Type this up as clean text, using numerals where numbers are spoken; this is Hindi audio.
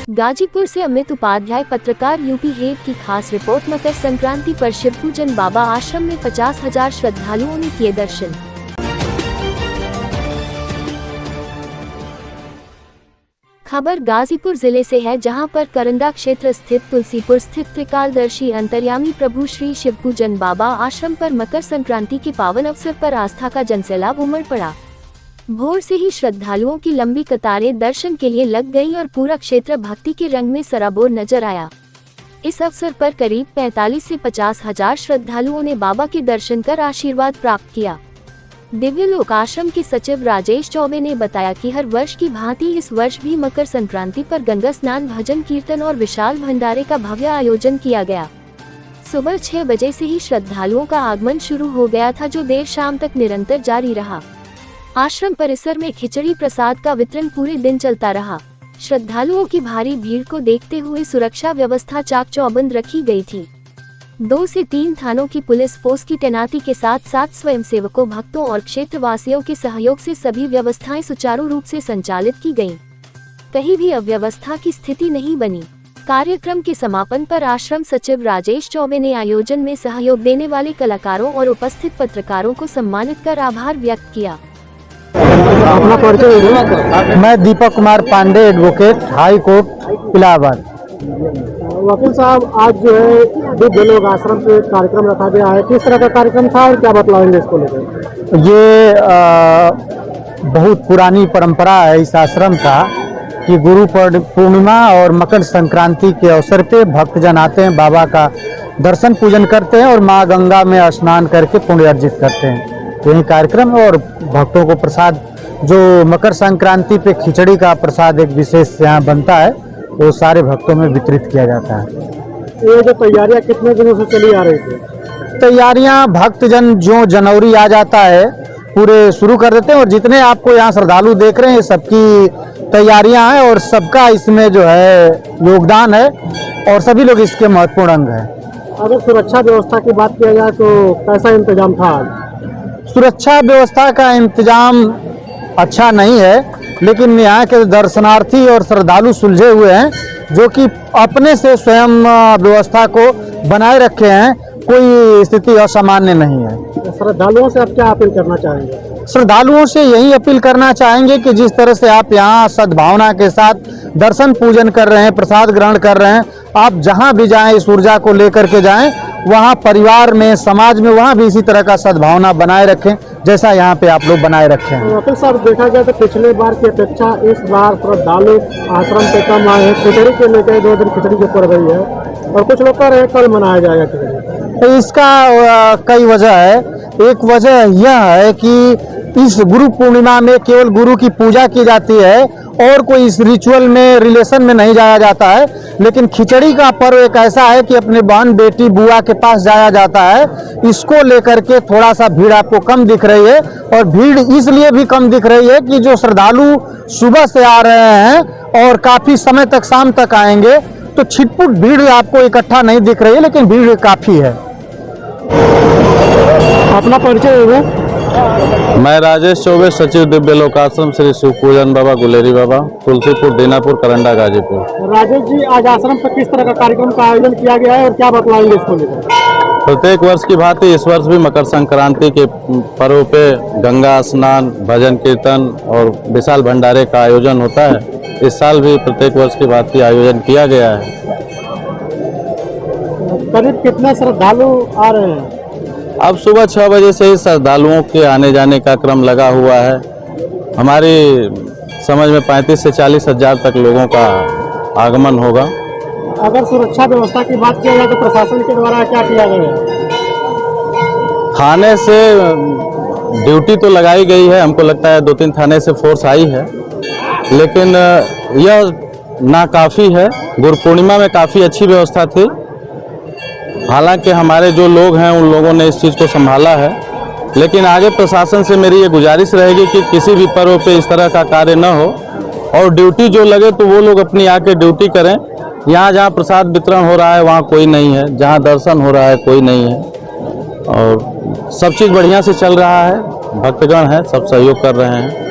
गाजीपुर से अमित उपाध्याय, पत्रकार यूपी हेड की खास रिपोर्ट। मकर संक्रांति पर शिवपूजन बाबा आश्रम में 50,000 श्रद्धालुओं ने किए दर्शन। खबर गाजीपुर जिले से है, जहां पर करंदा क्षेत्र स्थित तुलसीपुर स्थित त्रिकालदर्शी अंतर्यामी प्रभु श्री शिवपूजन बाबा आश्रम पर मकर संक्रांति के पावन अवसर पर आस्था का जनसैलाब उमड़ पड़ा। भोर से ही श्रद्धालुओं की लंबी कतारें दर्शन के लिए लग गईं और पूरा क्षेत्र भक्ति के रंग में सराबोर नजर आया। इस अवसर पर करीब 45 से 50,000 श्रद्धालुओं ने बाबा के दर्शन कर आशीर्वाद प्राप्त किया। दिव्य लोक आश्रम के सचिव राजेश चौबे ने बताया कि हर वर्ष की भांति इस वर्ष भी मकर संक्रांति पर गंगा स्नान, भजन कीर्तन और विशाल भंडारे का भव्य आयोजन किया गया। सुबह 6 बजे से ही श्रद्धालुओं का आगमन शुरू हो गया था, जो देर शाम तक निरंतर जारी रहा। आश्रम परिसर में खिचड़ी प्रसाद का वितरण पूरे दिन चलता रहा। श्रद्धालुओं की भारी भीड़ को देखते हुए सुरक्षा व्यवस्था चाक चौबंद रखी गई थी। 2 से 3 थानों की पुलिस फोर्स की तैनाती के साथ साथ स्वयंसेवकों, भक्तों और क्षेत्रवासियों के सहयोग से सभी व्यवस्थाएं सुचारू रूप से संचालित की गईं। कहीं भी अव्यवस्था की स्थिति नहीं बनी। कार्यक्रम के समापन पर आश्रम सचिव राजेश चौबे ने आयोजन में सहयोग देने वाले कलाकारों और उपस्थित पत्रकारों को सम्मानित कर आभार व्यक्त किया। अपना परिचय। मैं Deepak Kumar Pandey, advocate, high court Allahabad. वकील साहब, आज जो है दिव्य लोक आश्रम पे कार्यक्रम रखा गया है, किस तरह का कार्यक्रम था और क्या बतलाएंगे इसको लेकर? ये बहुत पुरानी परंपरा है इस आश्रम का कि गुरु पूर्णिमा और मकर संक्रांति के अवसर पे भक्तजन आते हैं, बाबा का दर्शन पूजन करते हैं और माँ गंगा में स्नान करके पुण्य अर्जित करते हैं। यही कार्यक्रम है और भक्तों को प्रसाद, जो मकर संक्रांति पे खिचड़ी का प्रसाद एक विशेष यहाँ बनता है, वो सारे भक्तों में वितरित किया जाता है। ये जो तैयारियां कितने दिनों से चली आ रही थी? तैयारियां भक्तजन जो जनवरी आ जाता है पूरे शुरू कर देते हैं और जितने आपको यहाँ श्रद्धालु देख रहे हैं सबकी तैयारियां हैं और सबका इसमें जो है योगदान है और सभी लोग इसके महत्वपूर्ण अंग हैं। अगर सुरक्षा व्यवस्था की बात किया जाए तो कैसा इंतजाम था? सुरक्षा व्यवस्था का इंतजाम अच्छा नहीं है, लेकिन यहाँ के दर्शनार्थी और श्रद्धालु सुलझे हुए हैं, जो कि अपने से स्वयं व्यवस्था को बनाए रखे हैं। कोई स्थिति असामान्य नहीं है। श्रद्धालुओं से आप क्या अपील करना चाहेंगे? श्रद्धालुओं से यही अपील करना चाहेंगे कि जिस तरह से आप यहाँ सद्भावना के साथ दर्शन पूजन कर रहे हैं, प्रसाद ग्रहण कर रहे हैं, आप जहाँ भी जाएं इस ऊर्जा को लेकर के जाएं, वहाँ परिवार में, समाज में, वहाँ भी इसी तरह का सद्भावना बनाए रखें जैसा यहाँ पे आप लोग बनाए रखे हैं। वकील साहब, देखा जाए तो पिछले बार की अपेक्षा इस बार श्रद्धालु आश्रम पे कम आए हैं। खिचड़ी के लेकर 2 दिन खिचड़ी जो पड़ रही है और कुछ लोग कह रहे हैं कल मनाया जाएगा खिचड़ी। तो इसका कई वजह है। एक वजह यह है कि इस गुरु पूर्णिमा में केवल गुरु की पूजा की जाती है और कोई इस रिचुअल में, रिलेशन में नहीं जाया जाता है। लेकिन खिचड़ी का पर्व एक ऐसा है कि अपने बहन, बेटी, बुआ के पास जाया जाता है। इसको लेकर के थोड़ा सा भीड़ आपको कम दिख रही है और भीड़ इसलिए भी कम दिख रही है कि जो श्रद्धालु सुबह से आ रहे हैं और काफी समय तक, शाम तक आएंगे, तो छिटपुट भीड़ आपको इकट्ठा नहीं दिख रही है, लेकिन भीड़ काफी है। अपना परिचय होगा। मैं राजेश चौबे, सचिव दिव्य लोक आश्रम श्री शिवपूजन बाबा गुलेरी बाबा, तुलसीपुर, दीनापुर, करंडा, गाजीपुर। राजेश जी, आज आश्रम पर किस तरह का कार्यक्रम का आयोजन किया गया है और क्या बतलाएंगे इसको लेकर? प्रत्येक वर्ष की भांति इस वर्ष भी मकर संक्रांति के पर्व पे गंगा स्नान, भजन कीर्तन और विशाल भंडारे का आयोजन होता है। इस साल भी प्रत्येक वर्ष की भांति आयोजन किया गया है। करीब कितने श्रद्धालु आ रहे हैं? अब सुबह 6 बजे से ही श्रद्धालुओं के आने जाने का क्रम लगा हुआ है। हमारी समझ में 35 से 40 हजार तक लोगों का आगमन होगा। अगर सुरक्षा व्यवस्था की बात किया जाए तो प्रशासन के द्वारा क्या किया गया है? थाने से ड्यूटी तो लगाई गई है, हमको लगता है 2-3 थाने से फोर्स आई है, लेकिन यह नाकाफी है। गुरु पूर्णिमा में काफ़ी अच्छी व्यवस्था थी। हालांकि हमारे जो लोग हैं उन लोगों ने इस चीज़ को संभाला है, लेकिन आगे प्रशासन से मेरी ये गुजारिश रहेगी कि किसी भी पर्व पे इस तरह का कार्य न हो और ड्यूटी जो लगे तो वो लोग अपनी आके ड्यूटी करें। यहाँ जहाँ प्रसाद वितरण हो रहा है वहाँ कोई नहीं है, जहाँ दर्शन हो रहा है कोई नहीं है और सब चीज़ बढ़िया से चल रहा है। भक्तगण हैं, सब सहयोग कर रहे हैं।